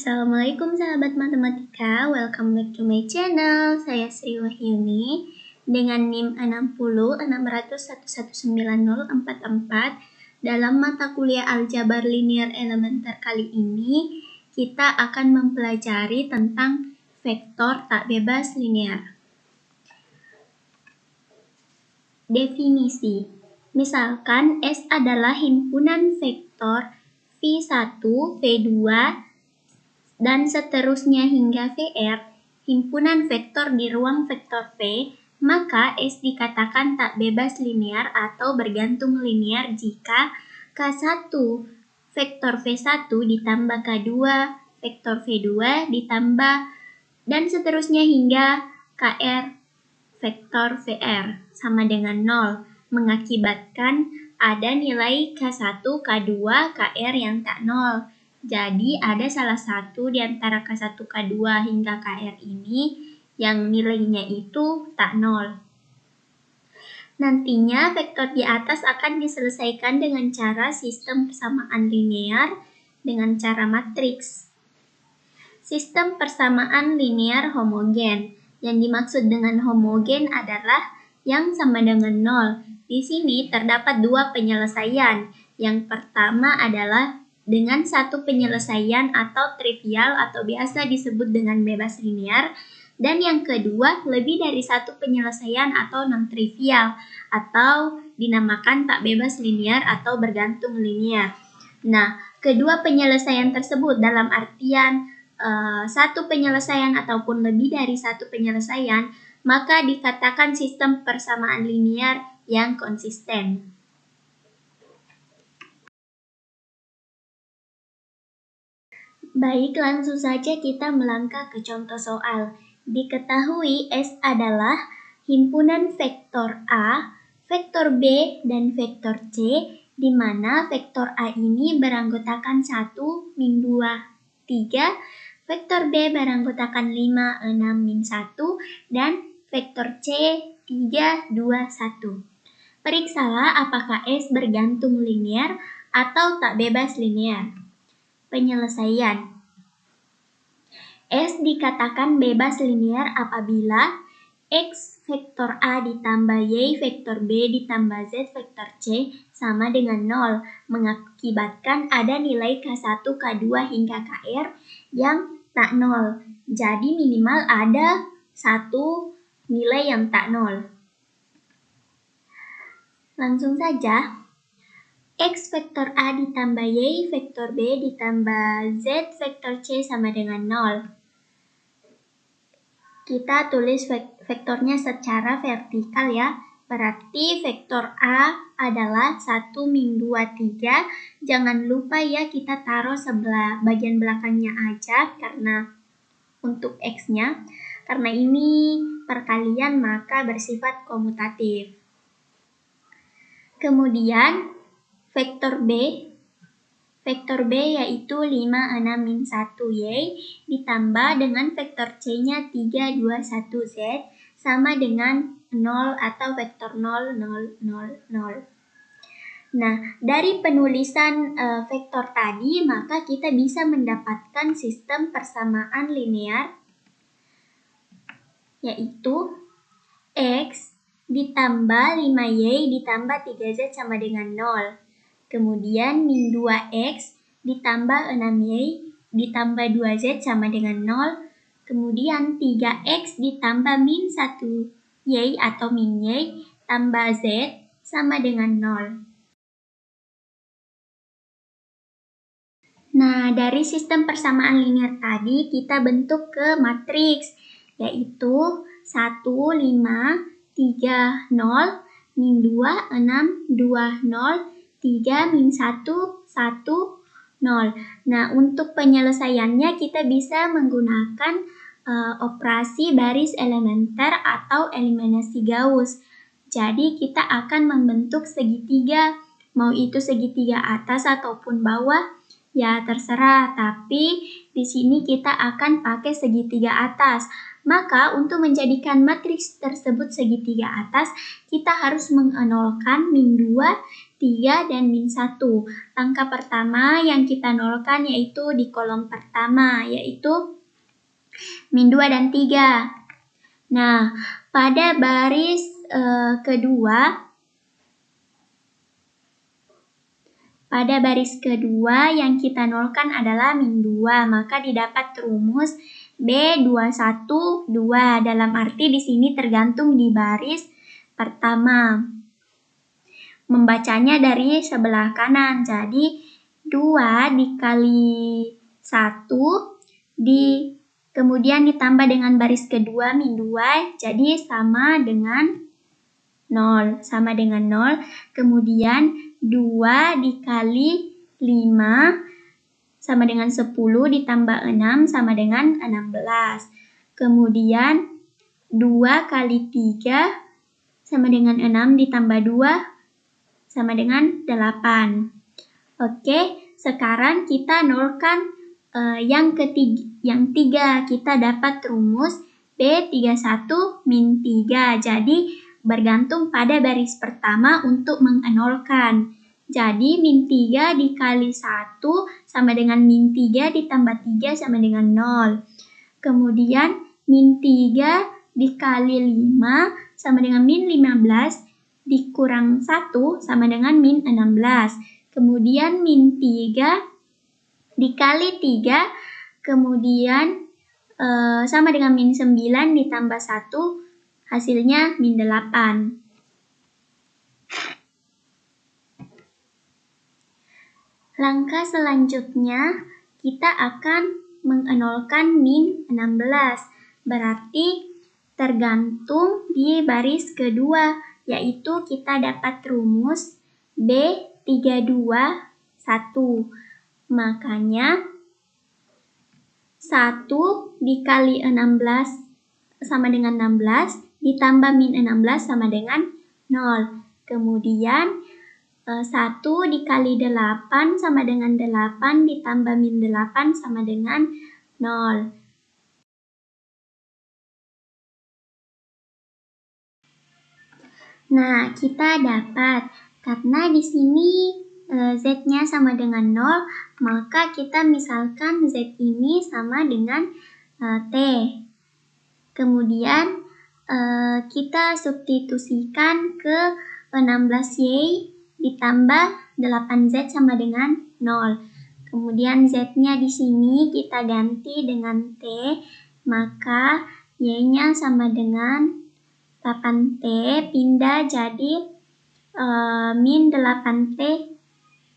Assalamualaikum sahabat matematika, welcome back to my channel. Saya Sri Wahyuni dengan NIM 6060119044. Dalam mata kuliah aljabar linear elementer kali ini, kita akan mempelajari tentang vektor tak bebas linear. Definisi. Misalkan S adalah himpunan vektor V1, V2, dan seterusnya hingga VR, himpunan vektor di ruang vektor V, maka S dikatakan tak bebas linear atau bergantung linear jika K1 vektor V1 ditambah K2 vektor V2 ditambah dan seterusnya hingga KR vektor VR sama dengan 0, mengakibatkan ada nilai K1, K2, KR yang tak 0. Jadi ada salah satu di antara K1, K2 hingga KR ini yang nilainya itu tak 0. Nantinya vektor di atas akan diselesaikan dengan cara sistem persamaan linear dengan cara matriks. Sistem persamaan linear homogen. Yang dimaksud dengan homogen adalah yang sama dengan 0. Di sini terdapat dua penyelesaian. Yang pertama adalah dengan satu penyelesaian atau trivial atau biasa disebut dengan bebas linear, dan yang kedua lebih dari satu penyelesaian atau non-trivial atau dinamakan tak bebas linear atau bergantung linear. Nah, kedua penyelesaian tersebut dalam artian satu penyelesaian ataupun lebih dari satu penyelesaian, maka dikatakan sistem persamaan linear yang konsisten. Baik, langsung saja kita melangkah ke contoh soal. Diketahui S adalah himpunan vektor A, vektor B, dan vektor C, di mana vektor A ini beranggotakan 1, min 2, 3, vektor B beranggotakan 5, 6, min 1, dan vektor C 3, 2, 1. Periksalah apakah S bergantung linear atau tak bebas linear. Penyelesaian. S dikatakan bebas linear apabila X vektor A ditambah Y vektor B ditambah Z vektor C sama dengan 0, mengakibatkan ada nilai K1, K2 hingga KR yang tak 0. Jadi minimal ada satu nilai yang tak 0. Langsung saja. X vektor A ditambah Y vektor B ditambah Z vektor C sama dengan 0. Kita tulis vektornya secara vertikal ya. Berarti vektor A adalah 1, min 2, 3. Jangan lupa ya kita taruh sebelah bagian belakangnya aja karena untuk X-nya. Karena ini perkalian maka bersifat komutatif. Kemudian vektor B yaitu 5, 6, min 1 Y ditambah dengan vektor C-nya 3, 2, 1 Z sama dengan 0 atau vektor 0, 0, 0, 0. Nah, dari penulisan vektor tadi maka kita bisa mendapatkan sistem persamaan linear yaitu X ditambah 5Y ditambah 3Z sama dengan 0. Kemudian min 2X ditambah 6Y ditambah 2Z sama dengan 0. Kemudian 3X ditambah min 1Y atau min Y tambah Z sama dengan 0. Nah, dari sistem persamaan linear tadi kita bentuk ke matriks, yaitu 1, 5, 3, 0, min 2, 6, 2, 0, 3, min 1, 1, 0. Nah, untuk penyelesaiannya kita bisa menggunakan operasi baris elementer atau eliminasi Gauss. Jadi kita akan membentuk segitiga, mau itu segitiga atas ataupun bawah, ya terserah. Tapi di sini kita akan pakai segitiga atas. Maka untuk menjadikan matriks tersebut segitiga atas, kita harus mengenolkan min 2 3, dan min 1. Langkah pertama yang kita nolkan yaitu di kolom pertama, yaitu min 2 dan 3. Nah, pada baris kedua yang kita nolkan adalah min 2, maka didapat rumus B21, 2. Dalam arti di sini tergantung di baris pertama. Membacanya dari sebelah kanan, jadi 2 dikali 1, kemudian ditambah dengan baris kedua min 2, jadi sama dengan 0. Kemudian 2 dikali 5 sama dengan 10 ditambah 6 sama dengan 16. Kemudian 2 kali 3 sama dengan 6 ditambah 2 sama dengan 8. Oke, sekarang kita nolkan yang 3. Kita dapat rumus B31 min 3. Jadi bergantung pada baris pertama untuk mengenolkan. Jadi min 3 dikali 1 sama dengan min 3 ditambah 3 sama dengan 0. Kemudian min 3 dikali 5 sama dengan min 15 dikurang 1 sama dengan min 16. Kemudian min 3 dikali 3 kemudian sama dengan min 9 ditambah 1 hasilnya min 8. Langkah selanjutnya kita akan mengenolkan min 16. Berarti tergantung di baris kedua, yaitu kita dapat rumus B32, 1. Makanya 1 dikali 16 sama dengan 16 ditambah min 16 sama dengan 0. Kemudian 1 dikali 8 sama dengan 8 ditambah min 8 sama dengan 0. Nah, kita dapat karena di sini Z-nya sama dengan 0, maka kita misalkan Z ini sama dengan T. Kemudian kita substitusikan ke 16Y ditambah 8Z sama dengan 0. Kemudian Z-nya di sini kita ganti dengan T, maka Y-nya sama dengan 8T, pindah jadi min 8T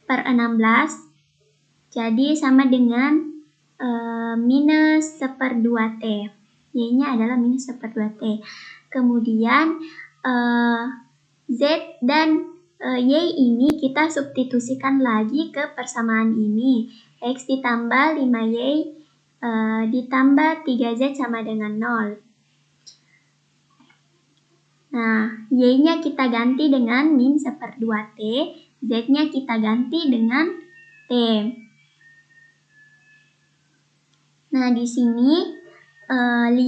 per 16, jadi sama dengan minus 1/2T. Y-nya adalah minus 1/2T. Kemudian Z dan Y ini kita substitusikan lagi ke persamaan ini. X ditambah 5Y ditambah 3Z sama dengan 0. Nah, Y-nya kita ganti dengan min 1/2T, Z-nya kita ganti dengan T. Nah, di sini 5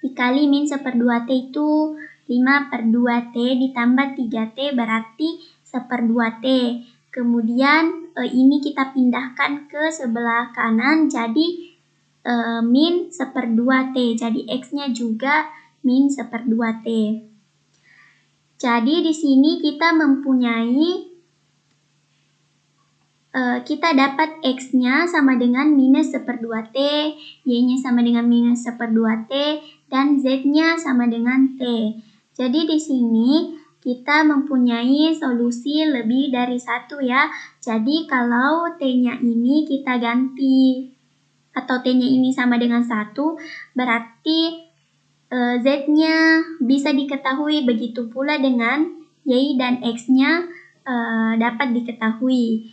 dikali min 1/2T itu 5/2T ditambah 3T berarti 1/2T. Kemudian ini kita pindahkan ke sebelah kanan jadi min 1/2T. Jadi X-nya juga min 1/2T. Jadi di sini kita mempunyai kita dapat X-nya sama dengan minus 1/2T, Y-nya sama dengan minus 1/2T, dan Z-nya sama dengan T. Jadi di sini kita mempunyai solusi lebih dari 1 ya. Jadi kalau T-nya ini kita ganti, atau T-nya ini sama dengan 1, berarti Z-nya bisa diketahui, begitu pula dengan Y dan X-nya dapat diketahui.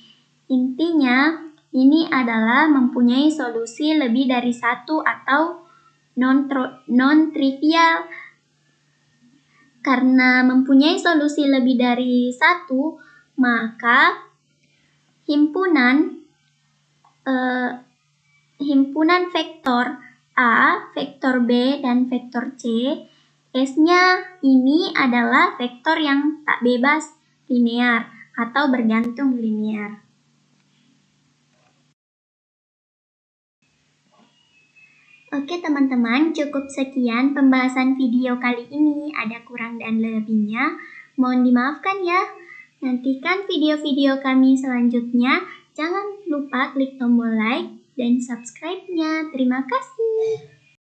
Intinya, ini adalah mempunyai solusi lebih dari 1 atau non-trivial. Karena mempunyai solusi lebih dari 1, maka himpunan vektor A, vektor B, dan vektor C, S-nya ini adalah vektor yang tak bebas linear, atau bergantung linear. Oke teman-teman, cukup sekian pembahasan video kali ini. Ada kurang dan lebihnya, mohon dimaafkan ya. Nantikan video-video kami selanjutnya. Jangan lupa klik tombol like dan subscribe-nya. Terima kasih.